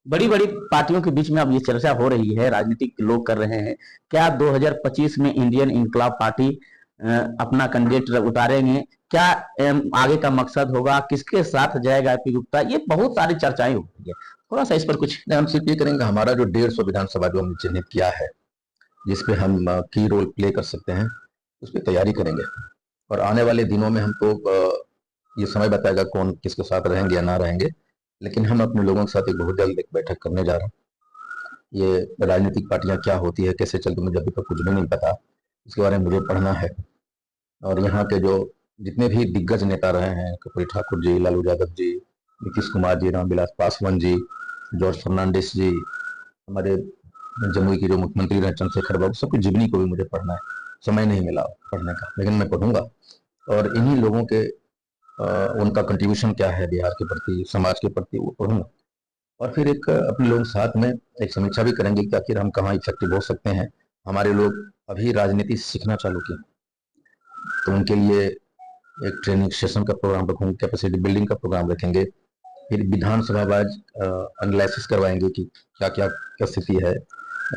बड़ी बड़ी पार्टियों के बीच में अब ये चर्चा हो रही है, राजनीतिक लोग कर रहे हैं, क्या 2025 में इंडियन इंकलाब पार्टी अपना कैंडिडेट उतारेंगे? क्या आगे का मकसद होगा? किसके साथ जाएगा पी गुप्ता? ये बहुत सारी चर्चाएं हो रही है, थोड़ा सा इस पर कुछ। हम सिर्फ ये करेंगे, हमारा जो 150 विधानसभा जो हमने चिन्हित किया है, जिसपे हम की रोल प्ले कर सकते हैं, उस पर तैयारी करेंगे। और आने वाले दिनों में हमको ये समय बताएगा कौन किसके साथ रहेंगे या ना रहेंगे। लेकिन हम अपने लोगों के साथ एक बहुत जल्द एक बैठक करने जा रहे हैं। ये राजनीतिक पार्टियां क्या होती है, कैसे चलती, मुझे अभी तक कुछ भी नहीं पता। इसके बारे में मुझे पढ़ना है। और यहाँ के जो जितने भी दिग्गज नेता रहे हैं, कर्पूरी ठाकुर जी, लालू यादव जी, नीतीश कुमार जी, रामविलास पासवान जी, जॉर्ज फर्नांडिस जी, हमारे जमुई की जो मुख्यमंत्री रहे चंद्रशेखर बाबू, सबकी जीवनी को भी मुझे पढ़ना है। समय नहीं मिला पढ़ने का, लेकिन मैं पढ़ूंगा। और इन्हीं लोगों के उनका कंट्रीब्यूशन क्या है बिहार के प्रति, समाज के प्रति, वो पढ़ूंगा। और फिर एक अपने लोग साथ में एक समीक्षा भी करेंगे कि आखिर हम कहाँ इफेक्टिव हो सकते हैं। हमारे लोग अभी राजनीति सीखना चालू किए, तो उनके लिए एक ट्रेनिंग सेशन का प्रोग्राम रखूंगे, कैपेसिटी बिल्डिंग का प्रोग्राम रखेंगे। फिर विधानसभा वाइज एनालिसिस करवाएंगे कि क्या क्या क्या स्थिति है,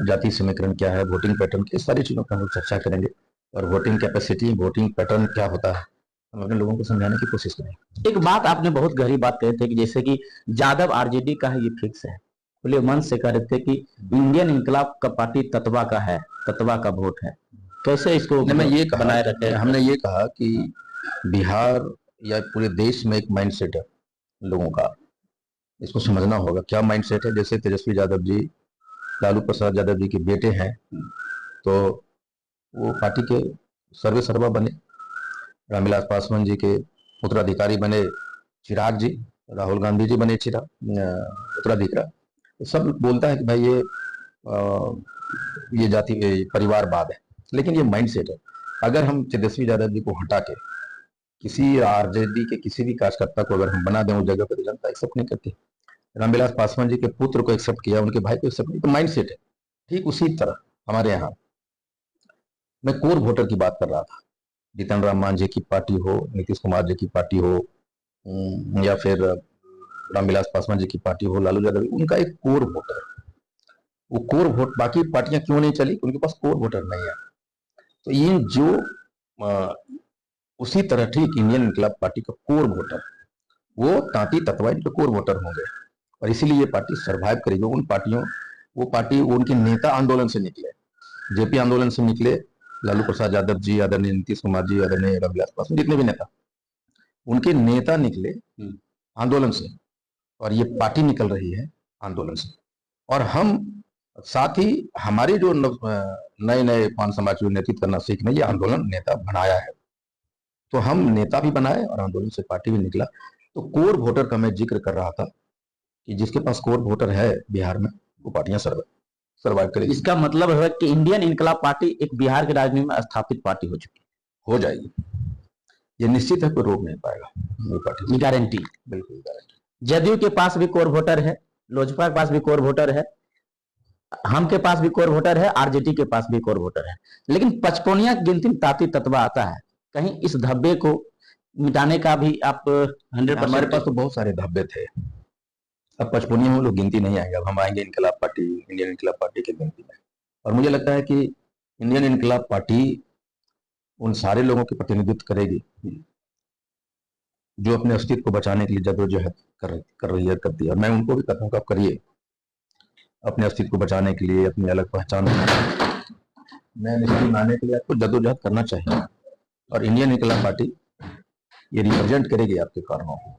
जाति समीकरण क्या है, वोटिंग पैटर्न, की सारी चीज़ों पर हम चर्चा करेंगे। और वोटिंग कैपेसिटी, वोटिंग पैटर्न क्या होता है, हम अपने लोगों को समझाने की कोशिश करेंगे। एक बात आपने बहुत गहरी बात कही थी कि जैसे कि यादव आरजेडी का है, ये फिक्स है। खुले मन से कह रहे थे कि इंडियन इंकलाब का पार्टी तत्वा का है, तत्वा का वोट है। कैसे इसको मैं ये बनाए रखे? हमने ये कहा कि बिहार या पूरे देश में एक माइंडसेट है लोगों का, इसको समझना होगा क्या माइंडसेट है। जैसे तेजस्वी यादव जी, लालू प्रसाद यादव जी के बेटे हैं, तो वो पार्टी के सर्वे सर्वा बने। रामविलास पासवान जी के उत्तराधिकारी बने चिराग जी, राहुल गांधी जी बने उत्तराधिकारी। तो सब बोलता है कि भाई ये जाति परिवारवाद है, लेकिन ये माइंडसेट है। अगर हम तेजस्वी यादव जी को हटा के किसी आरजेडी के किसी भी कार्यकर्ता को अगर हम बना दें उस जगह पर, तो जनता एक्सेप्ट नहीं करती। रामविलास पासवान जी के पुत्र को एक्सेप्ट किया, उनके भाई को एक्सेप्ट नहीं, तो माइंडसेट है। ठीक उसी तरह हमारे यहाँ मैं कोर वोटर की बात कर रहा था। जीतन राम मांझी की पार्टी हो, नीतीश कुमार जी की पार्टी हो, या फिर रामविलास पासवान जी की पार्टी हो, लालू यादव, उनका एक कोर वोटर, वो कोर वोट, बाकी पार्टियां क्यों नहीं चली, उनके पास कोर वोटर नहीं है। तो ये जो उसी तरह ठीक इंडियन इंकलाब पार्टी का कोर वोटर, वो तांती तत्वा के कोर वोटर होंगे। और इसीलिए ये पार्टी सर्वाइव करेगी। उन पार्टियों, वो पार्टी, उनके नेता आंदोलन से निकले, जेपी आंदोलन से निकले, लालू प्रसाद यादव जी, आदरणीय नीतीश कुमार जी, आदरणीय रामविलास पासवान, जितने भी नेता, उनके नेता निकले आंदोलन से, और ये पार्टी निकल रही है आंदोलन से। और हम साथ ही हमारे जो नए नए पान समाज को नेतृत्व करना सीखने, ये आंदोलन नेता बनाया है। तो हम नेता भी बनाए और आंदोलन से पार्टी भी निकला। तो कोर वोटर का मैं जिक्र कर रहा था कि जिसके पास कोर वोटर है बिहार में, वो पार्टियां सर्वाइव करेगी। इसका मतलब है कि इंडियन इंकलाब पार्टी एक बिहार के राजनीति में स्थापित पार्टी हो चुकी है, हो जाएगी, ये निश्चित है, कोई रोक नहीं पाएगा ये पार्टी, गारंटी। बिल्कुल गारंटी। जदयू के पास भी कोर वोटर है, लोजपा के पास भी कोर वोटर है, हम के पास भी कोर वोटर है, आरजेडी के पास भी कोर वोटर है। लेकिन 55 गिनती में ताती तत्वा आता है। कहीं इस धब्बे को मिटाने का भी आप 100%? हमारे पास तो बहुत सारे धब्बे थे, अब 55 में लोग गिनती नहीं आएंगे। अब हम आएंगे इंकलाब पार्टी, इंडियन इंकलाब पार्टी की गिनती में। और मुझे लगता है कि इंडियन इंकलाब पार्टी उन सारे लोगों की प्रतिनिधित्व करेगी जो अपने अस्तित्व को बचाने के लिए जद्दोजहद कर रही है, करती है। और मैं उनको भी कहता हूँ कि आप करिए, अपने अस्तित्व को बचाने के लिए, अपनी अलग पहचान नए निशान लाने के लिए आपको जद्दोजहद करना चाहिए। और इंडियन इंकलाब पार्टी ये रिप्रेजेंट करेगी आपके कारणों को।